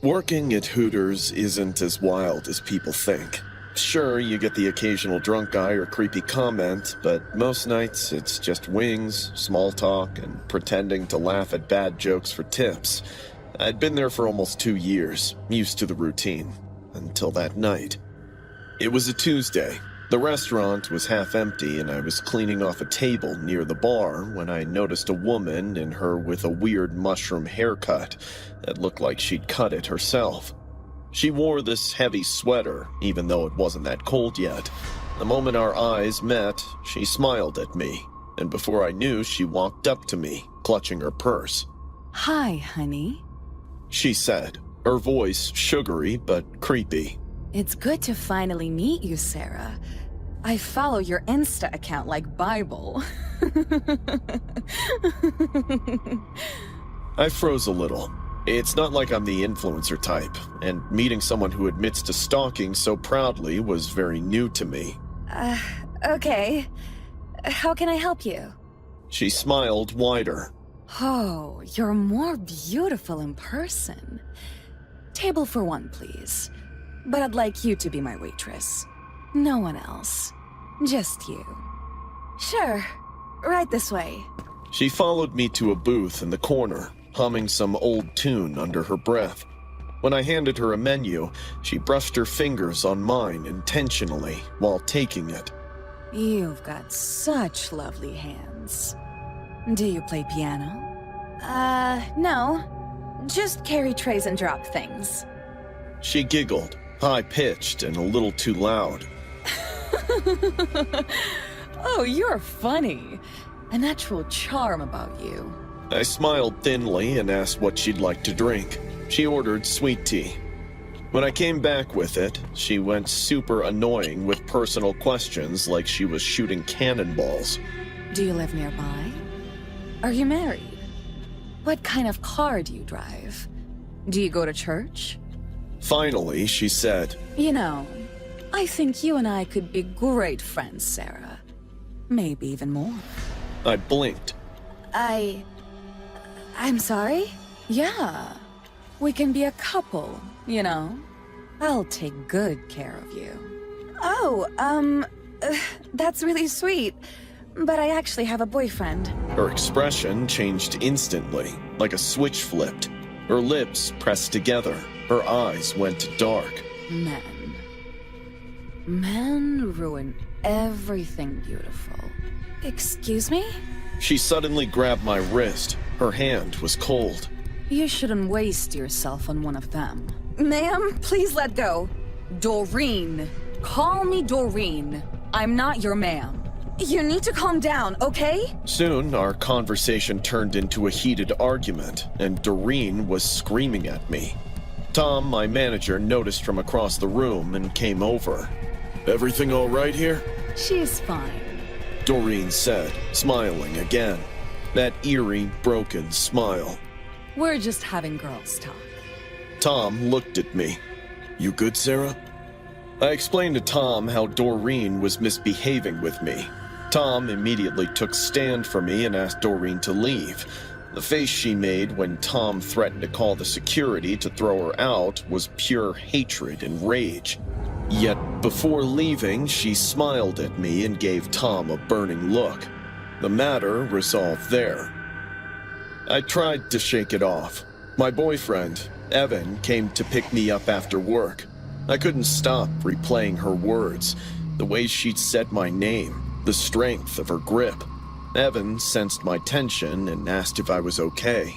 Working at Hooters isn't as wild as people think. Sure, you get the occasional drunk guy or creepy comment, but most nights it's just wings, small talk, and pretending to laugh at bad jokes for tips. I'd been there for almost 2 years, used to the routine, until that night. It was a Tuesday. The restaurant was half empty, and I was cleaning off a table near the bar when I noticed a woman in her with a weird mushroom haircut that looked like she'd cut it herself. She wore this heavy sweater, even though it wasn't that cold yet. The moment our eyes met, she smiled at me, and before I knew, she walked up to me, clutching her purse. "Hi, honey," she said, her voice sugary but creepy. "It's good to finally meet you, Sarah. I follow your Insta account like Bible." I froze a little. It's not like I'm the influencer type, and meeting someone who admits to stalking so proudly was very new to me. Okay. How can I help you? She smiled wider. Oh, you're more beautiful in person. Table for one, please. But I'd like you to be my waitress. No one else. Just you. Sure. Right this way. She followed me to a booth in the corner, humming some old tune under her breath. When I handed her a menu, she brushed her fingers on mine intentionally while taking it. You've got such lovely hands. Do you play piano? No. Just carry trays and drop things. She giggled, high-pitched and a little too loud. Oh, you're funny. A natural charm about you. I smiled thinly and asked what she'd like to drink. She ordered sweet tea. When I came back with it, she went super annoying with personal questions like she was shooting cannonballs. Do you live nearby? Are you married? What kind of car do you drive? Do you go to church? Finally, she said, You know, I think you and I could be great friends, Sarah. Maybe even more. I blinked. I'm sorry? Yeah. We can be a couple, you know? I'll take good care of you. Oh, that's really sweet. But I actually have a boyfriend. Her expression changed instantly, like a switch flipped. Her lips pressed together. Her eyes went dark. Men ruin everything beautiful. Excuse me? She suddenly grabbed my wrist. Her hand was cold. You shouldn't waste yourself on one of them. Ma'am, please let go. Doreen. Call me Doreen. I'm not your ma'am. You need to calm down, okay? Soon, our conversation turned into a heated argument, and Doreen was screaming at me. Tom, my manager, noticed from across the room and came over. "Everything all right here?" She's fine. Doreen said, smiling again. That eerie, broken smile. We're just having girls talk. Tom looked at me. "You good, Sarah?" I explained to Tom how Doreen was misbehaving with me. Tom immediately took stand for me and asked Doreen to leave. The face she made when Tom threatened to call the security to throw her out was pure hatred and rage. Yet before leaving, she smiled at me and gave Tom a burning look. The matter resolved there. I tried to shake it off. My boyfriend, Evan, came to pick me up after work. I couldn't stop replaying her words, the way she'd said my name, the strength of her grip. Evan sensed my tension and asked if I was okay.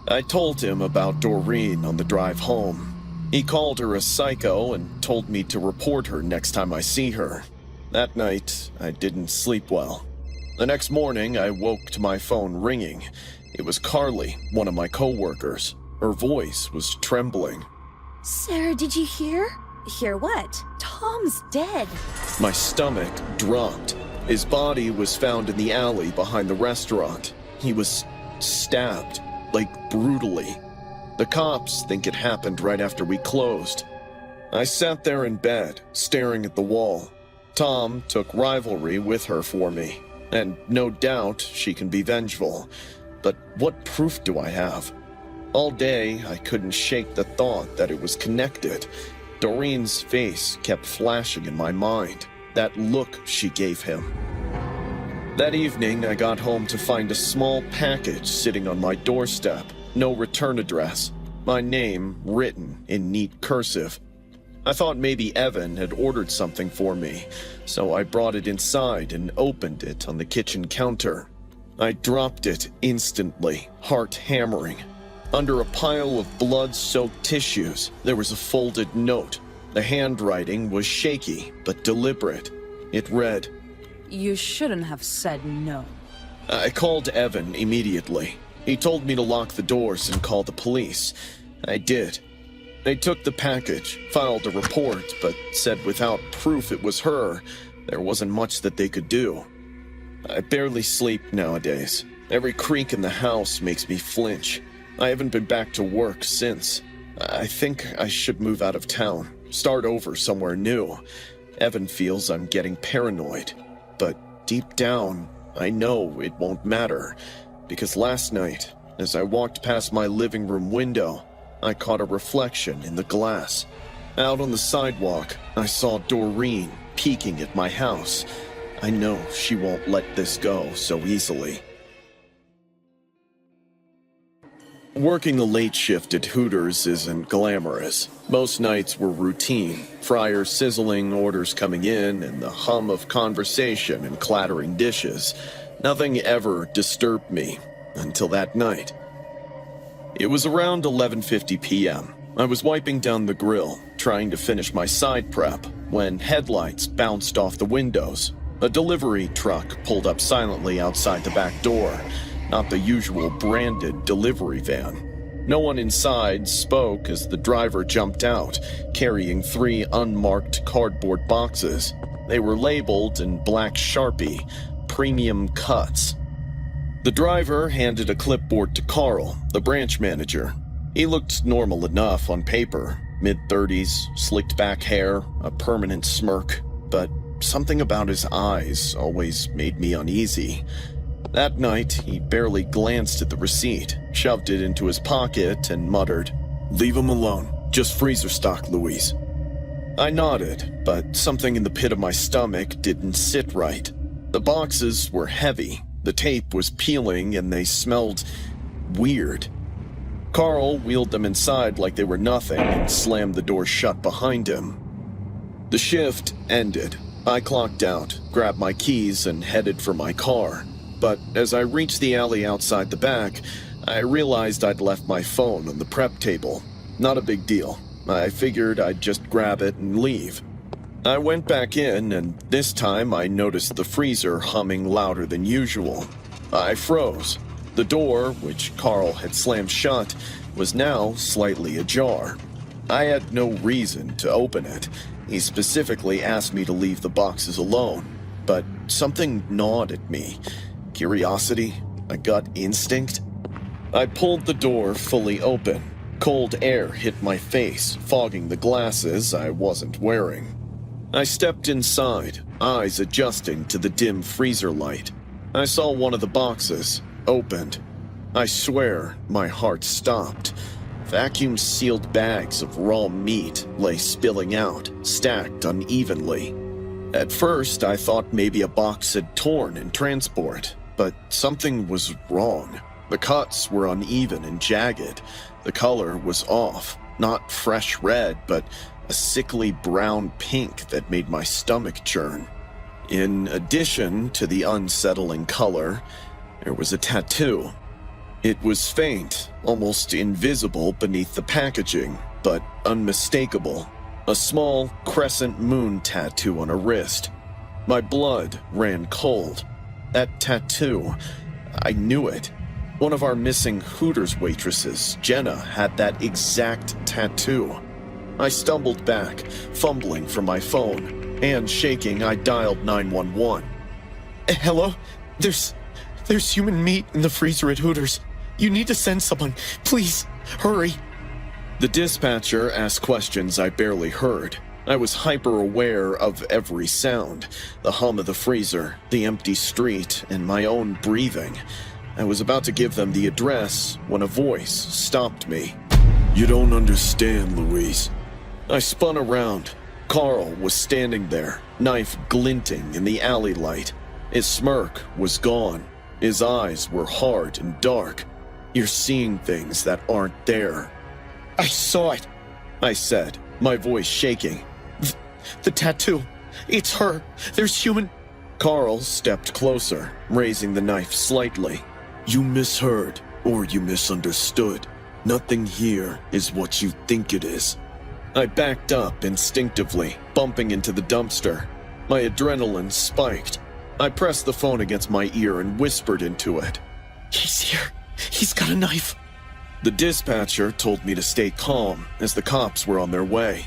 I told him about Doreen on the drive home. He called her a psycho and told me to report her next time I see her. That night, I didn't sleep well. The next morning, I woke to my phone ringing. It was Carly, one of my coworkers. Her voice was trembling. Sarah, did you hear? Hear what? Tom's dead. My stomach dropped. His body was found in the alley behind the restaurant. He was stabbed, like brutally. The cops think it happened right after we closed. I sat there in bed, staring at the wall. Tom took rivalry with her for me, and no doubt she can be vengeful. But what proof do I have? All day, I couldn't shake the thought that it was connected. Doreen's face kept flashing in my mind, that look she gave him. That evening, I got home to find a small package sitting on my doorstep, no return address, my name written in neat cursive. I thought maybe Evan had ordered something for me, so I brought it inside and opened it on the kitchen counter. I dropped it instantly, heart hammering. Under a pile of blood-soaked tissues, there was a folded note. The handwriting was shaky, but deliberate. It read, You shouldn't have said no. I called Evan immediately. He told me to lock the doors and call the police. I did. They took the package, filed a report, but said without proof it was her, there wasn't much that they could do. I barely sleep nowadays. Every creak in the house makes me flinch. I haven't been back to work since. I think I should move out of town, start over somewhere new. Evan feels I'm getting paranoid, but deep down, I know it won't matter, because last night, as I walked past my living room window, I caught a reflection in the glass. Out on the sidewalk, I saw Doreen peeking at my house. I know she won't let this go so easily. Working a late shift at Hooters isn't glamorous. Most nights were routine, fryers sizzling, orders coming in, and the hum of conversation and clattering dishes. Nothing ever disturbed me until that night. It was around 11:50 p.m. I was wiping down the grill, trying to finish my side prep, when headlights bounced off the windows. A delivery truck pulled up silently outside the back door, not the usual branded delivery van. No one inside spoke as the driver jumped out, carrying 3 unmarked cardboard boxes. They were labeled in black Sharpie, premium cuts. The driver handed a clipboard to Carl, the branch manager. He looked normal enough on paper, mid-30s, slicked back hair, a permanent smirk, but something about his eyes always made me uneasy. That night, he barely glanced at the receipt, shoved it into his pocket, and muttered, "Leave him alone. Just freezer stock, Louise." I nodded, but something in the pit of my stomach didn't sit right. The boxes were heavy, the tape was peeling, and they smelled weird. Carl wheeled them inside like they were nothing and slammed the door shut behind him. The shift ended. I clocked out, grabbed my keys, and headed for my car. But as I reached the alley outside the back, I realized I'd left my phone on the prep table. Not a big deal. I figured I'd just grab it and leave. I went back in, and this time I noticed the freezer humming louder than usual. I froze. The door, which Carl had slammed shut, was now slightly ajar. I had no reason to open it. He specifically asked me to leave the boxes alone, but something gnawed at me. Curiosity? A gut instinct? I pulled the door fully open. Cold air hit my face, fogging the glasses I wasn't wearing. I stepped inside, eyes adjusting to the dim freezer light. I saw one of the boxes, opened. I swear my heart stopped. Vacuum-sealed bags of raw meat lay spilling out, stacked unevenly. At first, I thought maybe a box had torn in transport, but something was wrong. The cuts were uneven and jagged. The color was off, not fresh red, but a sickly brown pink that made my stomach churn. In addition to the unsettling color, there was a tattoo. It was faint, almost invisible beneath the packaging, but unmistakable. A small crescent moon tattoo on a wrist. My blood ran cold. That tattoo, I knew it. One of our missing Hooters waitresses, Jenna, had that exact tattoo. I stumbled back, fumbling for my phone. Hands shaking, I dialed 911. Hello? There's human meat in the freezer at Hooters. You need to send someone. Please, hurry. The dispatcher asked questions I barely heard. I was hyper-aware of every sound. The hum of the freezer, the empty street, and my own breathing. I was about to give them the address when a voice stopped me. "You don't understand, Louise." I spun around. Carl was standing there, knife glinting in the alley light. His smirk was gone. His eyes were hard and dark. "You're seeing things that aren't there." I saw it, I said, my voice shaking. the tattoo. It's her. There's human... Carl stepped closer, raising the knife slightly. "You misheard, or you misunderstood. Nothing here is what you think it is." I backed up instinctively, bumping into the dumpster. My adrenaline spiked. I pressed the phone against my ear and whispered into it. He's here. He's got a knife. The dispatcher told me to stay calm as the cops were on their way.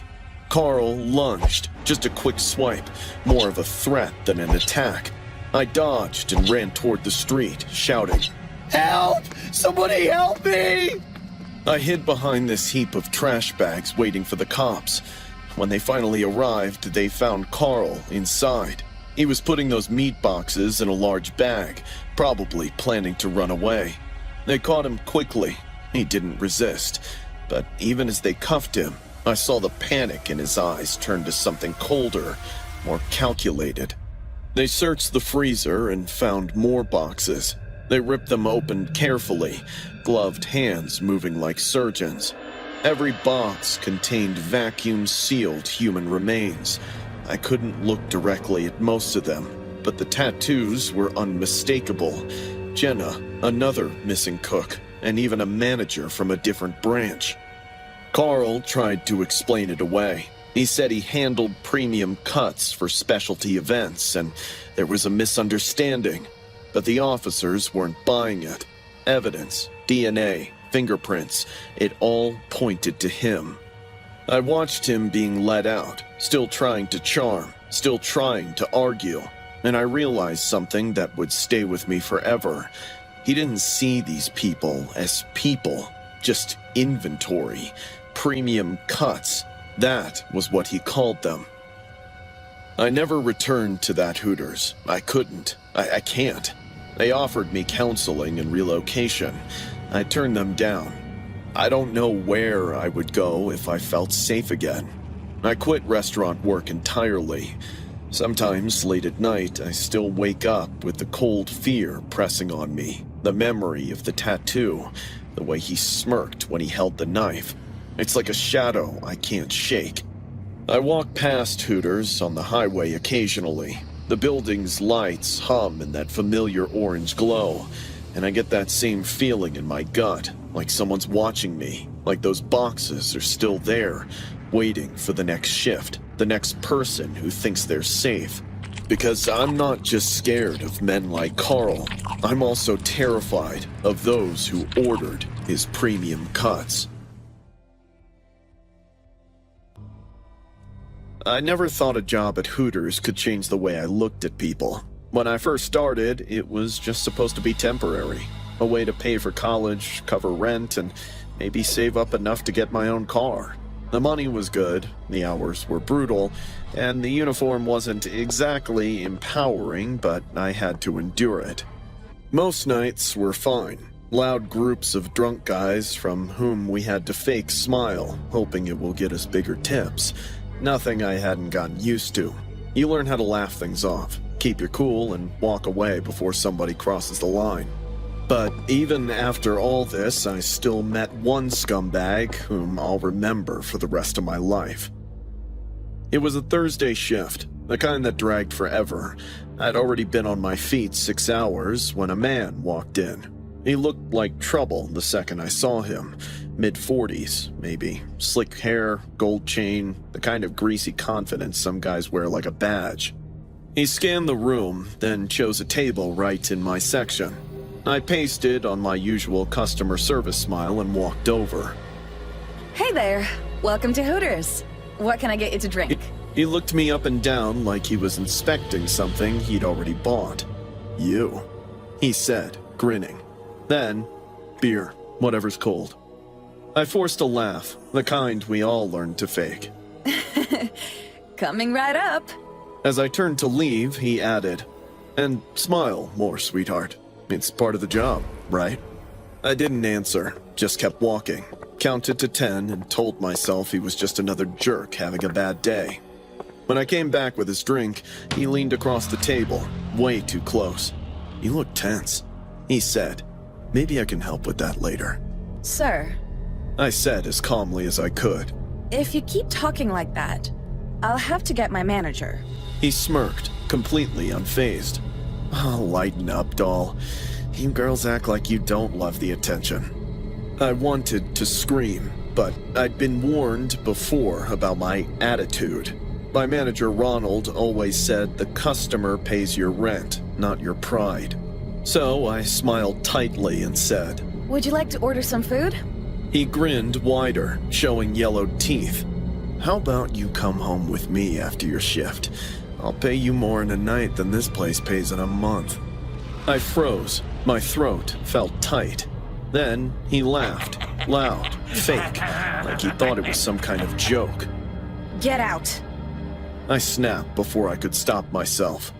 Carl lunged, just a quick swipe, more of a threat than an attack. I dodged and ran toward the street, shouting, "Help! Somebody help me!" I hid behind this heap of trash bags waiting for the cops. When they finally arrived, they found Carl inside. He was putting those meat boxes in a large bag, probably planning to run away. They caught him quickly. He didn't resist, but even as they cuffed him, I saw the panic in his eyes turn to something colder, more calculated. They searched the freezer and found more boxes. They ripped them open carefully, gloved hands moving like surgeons. Every box contained vacuum-sealed human remains. I couldn't look directly at most of them, but the tattoos were unmistakable. Jenna, another missing cook, and even a manager from a different branch. Carl tried to explain it away. He said he handled premium cuts for specialty events, and there was a misunderstanding. But the officers weren't buying it. Evidence, DNA, fingerprints, it all pointed to him. I watched him being let out, still trying to charm, still trying to argue, and I realized something that would stay with me forever. He didn't see these people as people, just inventory, premium cuts. That was what he called them. I never returned to that Hooters. I couldn't. I can't. They offered me counseling and relocation. I turned them down. I don't know where I would go if I felt safe again. I quit restaurant work entirely. Sometimes, late at night, I still wake up with the cold fear pressing on me, the memory of the tattoo, the way he smirked when he held the knife. It's like a shadow I can't shake. I walk past Hooters on the highway occasionally. The building's lights hum in that familiar orange glow, and I get that same feeling in my gut, like someone's watching me, like those boxes are still there, waiting for the next shift, the next person who thinks they're safe. Because I'm not just scared of men like Carl, I'm also terrified of those who ordered his premium cuts. I never thought a job at Hooters could change the way I looked at people. When I first started, it was just supposed to be temporary. A way to pay for college, cover rent, and maybe save up enough to get my own car. The money was good, the hours were brutal, and the uniform wasn't exactly empowering, but I had to endure it. Most nights were fine. Loud groups of drunk guys from whom we had to fake smile, hoping it will get us bigger tips. Nothing I hadn't gotten used to. You learn how to laugh things off, keep your cool, and walk away before somebody crosses the line. But even after all this, I still met one scumbag whom I'll remember for the rest of my life. It was a Thursday shift, the kind that dragged forever. I'd already been on my feet 6 hours when a man walked in. He looked like trouble the second I saw him. Mid-40s, maybe. Slick hair, gold chain, the kind of greasy confidence some guys wear like a badge. He scanned the room, then chose a table right in my section. I pasted on my usual customer service smile and walked over. Hey there. Welcome to Hooters. What can I get you to drink? He looked me up and down like he was inspecting something he'd already bought. "You," he said, grinning. Then, "Beer, whatever's cold." I forced a laugh, the kind we all learned to fake. Coming right up. As I turned to leave, he added, "And smile more, sweetheart." It's part of the job, right? I didn't answer, just kept walking, counted to 10 and told myself he was just another jerk having a bad day. When I came back with his drink, he leaned across the table, way too close. "You look tense," he said. "Maybe I can help with that later." Sir, I said as calmly as I could. if you keep talking like that, I'll have to get my manager. He smirked, completely unfazed. "Oh, lighten up, doll. You girls act like you don't love the attention." I wanted to scream, but I'd been warned before about my attitude. My manager Ronald always said the customer pays your rent, not your pride. So I smiled tightly and said, Would you like to order some food? He grinned wider, showing yellowed teeth. "How about you come home with me after your shift? I'll pay you more in a night than this place pays in a month." I froze. My throat felt tight. Then he laughed, loud, fake, like he thought it was some kind of joke. Get out. I snapped before I could stop myself.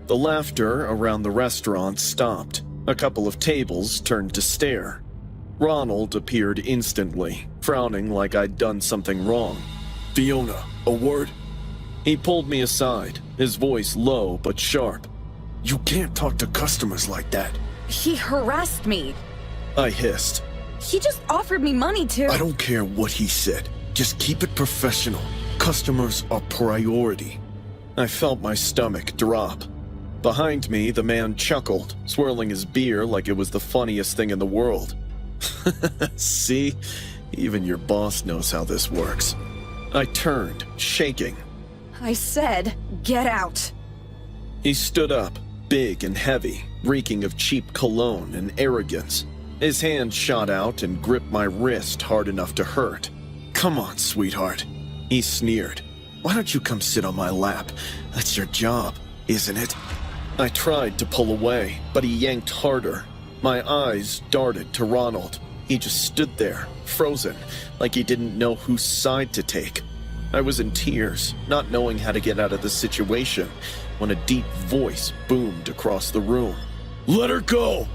The laughter around the restaurant stopped. A couple of tables turned to stare. Ronald appeared instantly, frowning like I'd done something wrong. "Fiona, a word?" He pulled me aside, his voice low but sharp. "You can't talk to customers like that." He harassed me. I hissed. He just offered me money to... "I don't care what he said. Just keep it professional. Customers are priority." I felt my stomach drop. Behind me, the man chuckled, swirling his beer like it was the funniest thing in the world. "See? Even your boss knows how this works." I turned, shaking. I said, get out. He stood up, big and heavy, reeking of cheap cologne and arrogance. His hand shot out and gripped my wrist hard enough to hurt. "Come on, sweetheart," he sneered. "Why don't you come sit on my lap? That's your job, isn't it?" I tried to pull away, but he yanked harder. My eyes darted to Ronald. He just stood there, frozen, like he didn't know whose side to take. I was in tears, not knowing how to get out of the situation, when a deep voice boomed across the room. "Let her go!"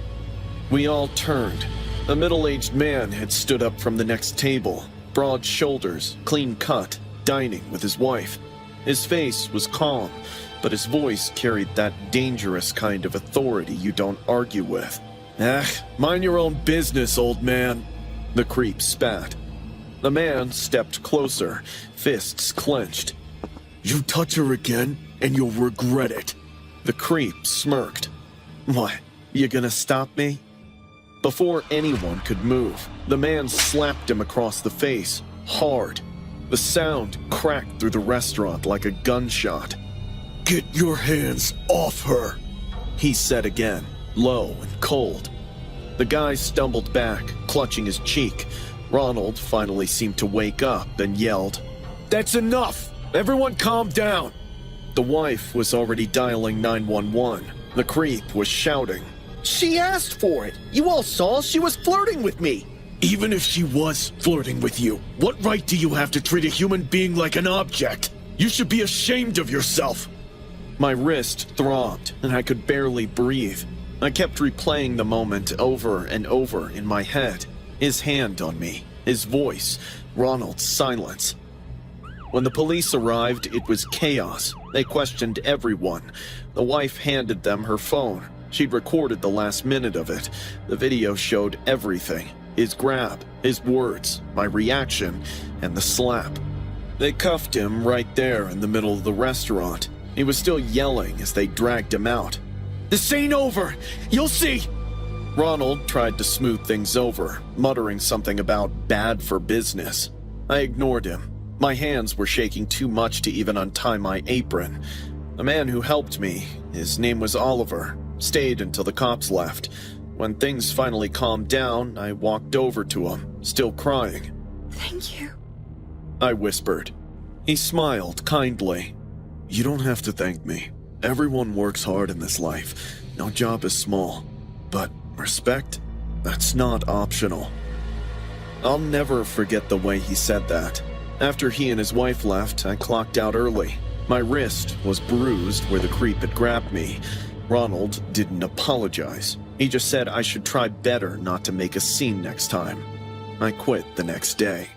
We all turned. A middle-aged man had stood up from the next table, broad shoulders, clean cut, dining with his wife. His face was calm, but his voice carried that dangerous kind of authority you don't argue with. Mind your own business, old man," the creep spat. The man stepped closer, fists clenched. "You touch her again, and you'll regret it." The creep smirked. "What, you gonna stop me?" Before anyone could move, the man slapped him across the face, hard. The sound cracked through the restaurant like a gunshot. "Get your hands off her," he said again, low and cold. The guy stumbled back, clutching his cheek. Ronald finally seemed to wake up and yelled, "That's enough! Everyone calm down!" The wife was already dialing 911. The creep was shouting, She asked for it. You all saw she was flirting with me. "Even if she was flirting with you, what right do you have to treat a human being like an object? You should be ashamed of yourself." My wrist throbbed, and I could barely breathe. I kept replaying the moment over and over in my head. His hand on me, his voice, Ronald's silence. When the police arrived, it was chaos. They questioned everyone. The wife handed them her phone. She'd recorded the last minute of it. The video showed everything. His grab, his words, my reaction, and the slap. They cuffed him right there in the middle of the restaurant. He was still yelling as they dragged him out. "This ain't over! You'll see!" Ronald tried to smooth things over, muttering something about bad for business. I ignored him. My hands were shaking too much to even untie my apron. The man who helped me, his name was Oliver, stayed until the cops left. When things finally calmed down, I walked over to him, still crying. Thank you. I whispered. He smiled kindly. "You don't have to thank me. Everyone works hard in this life. No job is small. But respect? That's not optional." I'll never forget the way he said that. After he and his wife left, I clocked out early. My wrist was bruised where the creep had grabbed me. Ronald didn't apologize. He just said I should try better not to make a scene next time. I quit the next day.